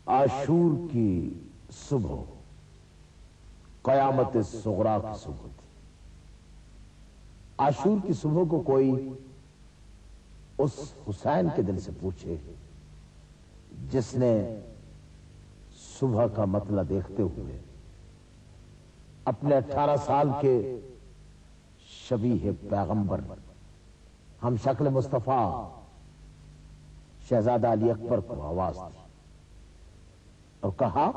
عاشور کی صبح قیامت صغریٰ کی صبح تھی۔ عاشور کی صبح کو کوئی اس حسین کے دل سے پوچھے جس نے صبح کا مطلع دیکھتے ہوئے اپنے 18 سال کے شبیہ پیغمبر ہم شکل مصطفیٰ شہزادہ علی اکبر کو آواز دی اور کہا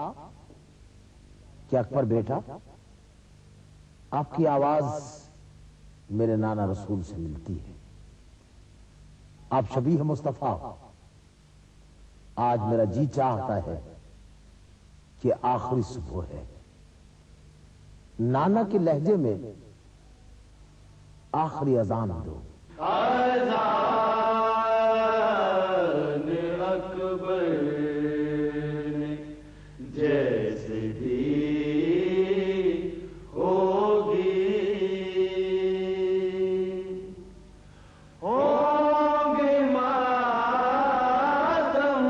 کہ اکبر بیٹا، آپ کی آواز میرے نانا رسول سے ملتی ہے، آپ شبیہ مصطفیٰ، آج میرا جی چاہتا ہے کہ آخری صبح ہے، نانا کے لہجے میں آخری اذان دو۔ جیسے بھی ہوگی ہوں گے ماتم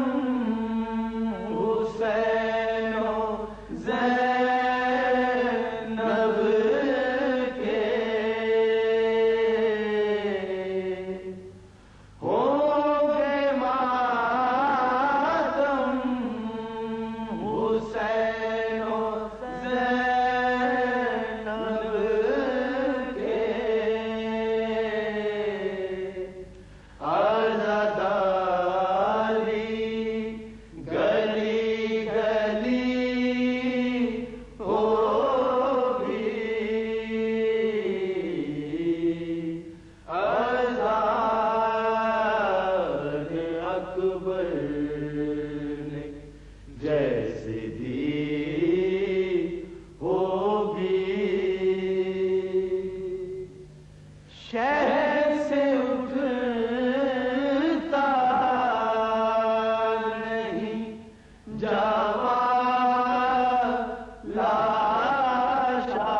حسین و زینب کے، ہوں گے ماتم حسین و زینب کے، عزاداری گلی گلی ہوگی، اذان اکبر نے جیسے دی ہوگی، شہر سے اٹھتا نہیں جوان لاشا،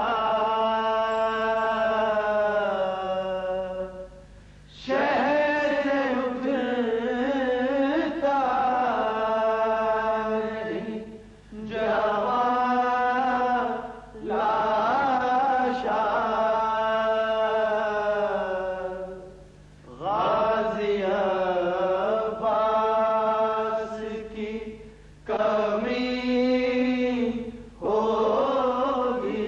شہر سے اٹھتا نہیں جوان لاشا، غازی عباس کی کمی ہوگی،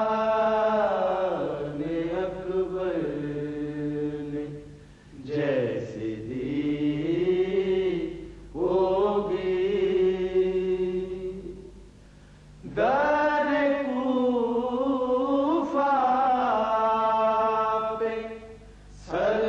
اذان اکبر نے جیسے دی ہوگی، در کوفہ پہ سر